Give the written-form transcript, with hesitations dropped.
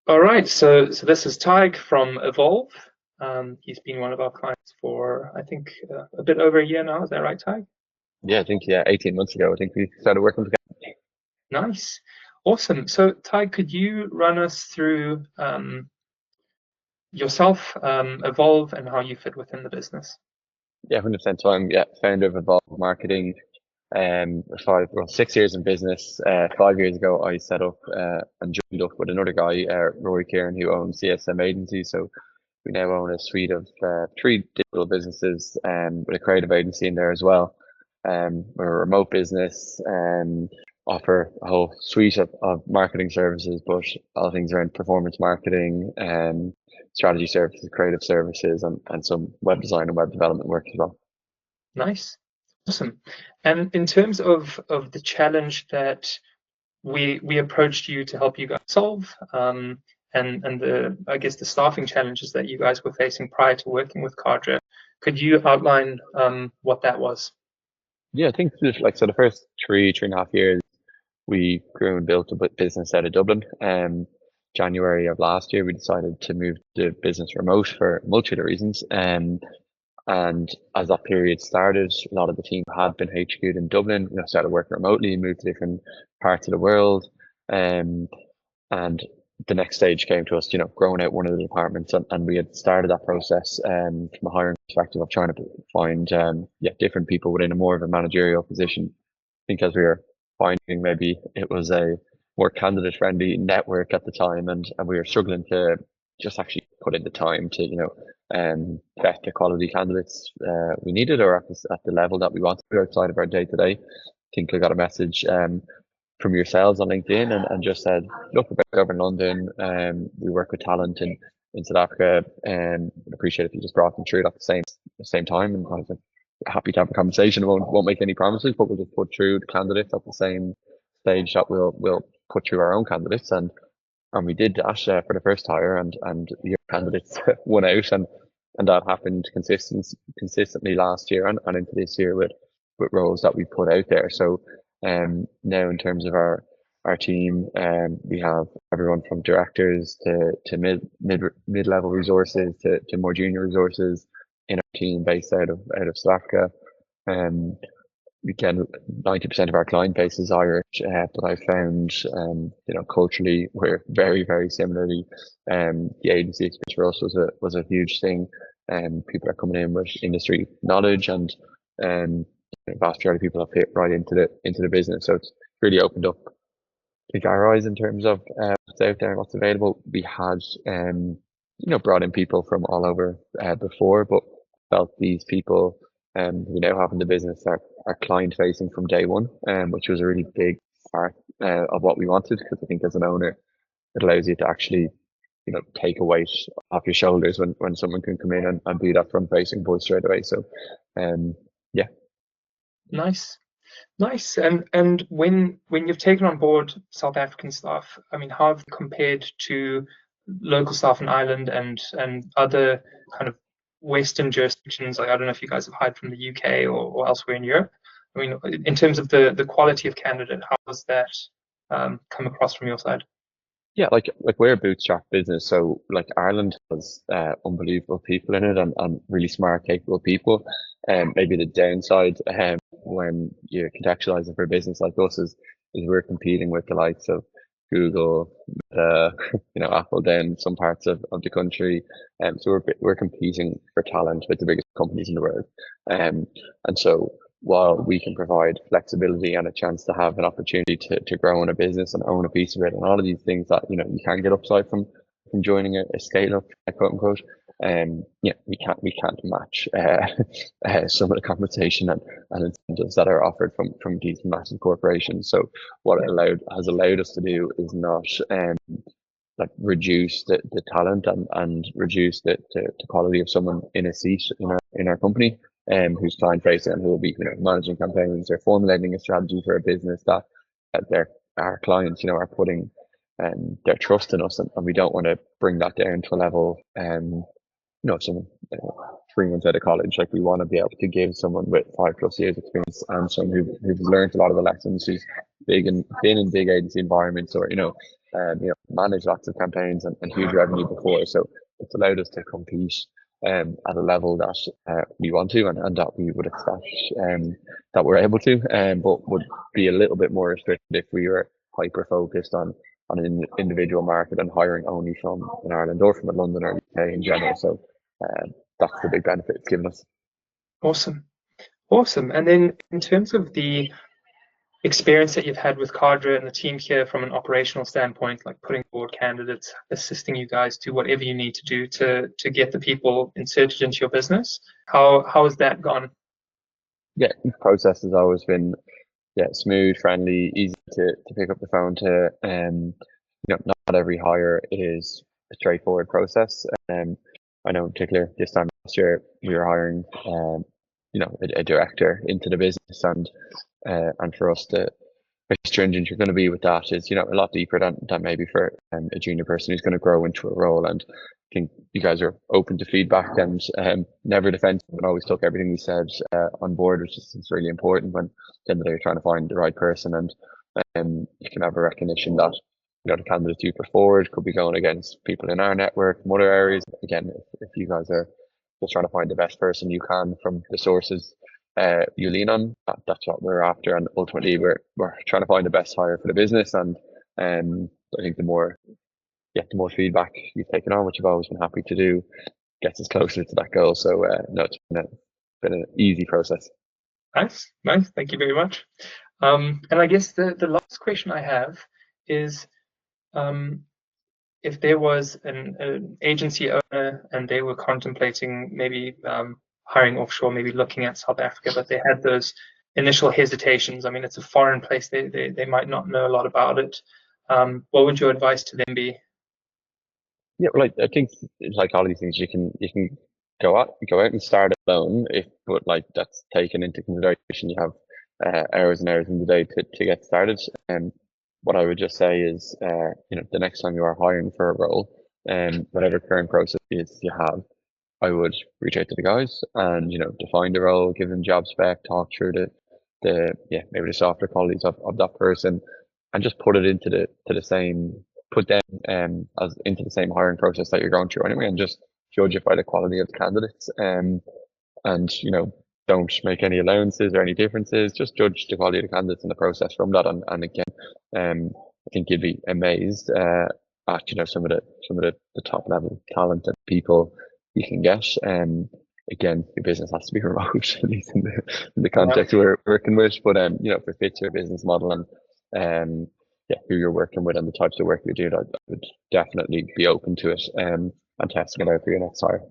All right, so this is Tadhg from Evolve. He's been one of our clients for, I think, a bit over a year now. Is that right, Tadhg? Yeah, I think 18 months ago, I think we started working together. Nice. Awesome. So, Tadhg, could you run us through yourself, Evolve, and how you fit within the business? Yeah, 100%. So I'm founder of Evolve Marketing. 6 years in business. 5 years ago, I set up and joined up with another guy, Rory Kieran, who owns CSM Agency. So we now own a suite of three digital businesses with a creative agency in there as well. We're a remote business and offer a whole suite of marketing services, but all things around performance marketing and strategy services, creative services, and some web design and web development work as well. Nice. Awesome. And in terms of the challenge that we approached you to help you guys solve, and the I guess the staffing challenges that you guys were facing prior to working with Kadraa, could you outline what that was? Yeah, I think the first 3.5 years, we grew and built a business out of Dublin. January of last year, we decided to move the business remote for a multitude of reasons. And as that period started, a lot of the team had been HQ'd in Dublin, started working remotely, moved to different parts of the world. And the next stage came to us, growing out one of the departments, and we had started that process from a hiring perspective of trying to find different people within a more of a managerial position. I think as we were finding, maybe it was a more candidate friendly network at the time, and we were struggling to just actually put in the time to vet the quality candidates we needed, or at the level that we wanted outside of our day to day. I think I got a message from yourselves on LinkedIn and just said, look, we're over in London. We work with talent in South Africa, and I'd appreciate if you just brought them through it at the same time. And I was like, happy to have a conversation. Won't make any promises, but we'll just put through the candidates at the same stage that we'll put through our own candidates. And we did that for the first hire, and your candidates won out, and that happened consistently last year and into this year with roles that we put out there. So now in terms of our team, we have everyone from directors to mid level resources to more junior resources in our team based out of South Africa. Again, 90% of our client base is Irish, but I found, culturally we're very, very similarly. The agency experience for us was a huge thing. People are coming in with industry knowledge, and the vast majority of people have fit right into the business. So it's really opened up our eyes in terms of what's out there and what's available. We had, brought in people from all over before, but felt these people we now have in the business are client facing from day one, which was a really big part of what we wanted, because I think as an owner, it allows you to actually, take a weight off your shoulders when someone can come in and be that front facing voice straight away. So, yeah. Nice. Nice. And when you've taken on board South African staff, I mean, how have you compared to local staff in Ireland and other kind of Western jurisdictions? Like, I don't know if you guys have hired from the UK or elsewhere in Europe. I mean, in terms of the quality of candidate, how does that come across from your side? Yeah, like we're a bootstrap business, so like Ireland has unbelievable people in it, and really smart, capable people. And maybe the downside when you contextualize it for a business like us is we're competing with the likes of Google, Apple down in some parts of the country. So we're competing for talent with the biggest companies in the world. And so while we can provide flexibility and a chance to have an opportunity to grow in a business and own a piece of it, and all of these things that you can get upside from joining a scale up, quote unquote, we can't match some of the compensation and incentives that are offered from these massive corporations. So what it has allowed us to do is not like reduce the talent and reduce the quality of someone in a seat in our company, who's client facing and who will be managing campaigns or formulating a strategy for a business that our clients are putting their trust in us, and we don't want to bring that down to a level someone 3 months out of college. Like, we want to be able to give someone with 5+ years experience and someone who's learned a lot of the lessons, who's been in big agency environments, or managed lots of campaigns and huge revenue before. So it's allowed us to compete at a level that we want to, and that we would expect that we're able to, but would be a little bit more restricted if we were hyper focused on an individual market and hiring only from in Ireland or from London or UK in general. So that's the big benefit it's given us. Awesome. And then in terms of the experience that you've had with Kadraa and the team here from an operational standpoint, like putting forward candidates, assisting you guys do whatever you need to do to get the people inserted into your business, how has that gone? Yeah, the process has always been smooth, friendly, easy to pick up the phone to. Not every hire is a straightforward process. I know in particular this time last year we were hiring a director into the business, and for us to how stringent you're going to be with that is a lot deeper than maybe for a junior person who's going to grow into a role. And I think you guys are open to feedback and never defensive, and always took everything we said on board, which is really important when you're trying to find the right person. And you can have a recognition that the candidates you put forward could be going against people in our network from other areas. Again, if you guys are just trying to find the best person you can from the sources you lean on, that's what we're after, and ultimately we're trying to find the best hire for the business. And I think the more feedback you've taken on, which you've always been happy to do, gets us closer to that goal. So no, it's been an easy process. Nice. Thank you very much. And I guess the last question I have is, if there was an agency owner and they were contemplating maybe hiring offshore, maybe looking at South Africa, but they had those initial hesitations. I mean, it's a foreign place. They might not know a lot about it. What would your advice to them be? Yeah, well, I think like all these things, you can go out and start alone, but that's taken into consideration. You have hours and hours in the day to get started. And what I would just say is, the next time you are hiring for a role, whatever current process is you have, I would reach out to the guys and define the role, give them job spec, talk through maybe the softer qualities of that person, and just put it into the same, put them as into the same hiring process that you're going through anyway, and just judge it by the quality of the candidates. And don't make any allowances or any differences. Just judge the quality of the candidates in the process from that. And again, I think you'd be amazed at some of the top level talent and people you can get. Again, your business has to be remote, at least in the context we're working with. But if it fits your business model and who you're working with and the types of work you do, I would definitely be open to it and testing it out for your next hire.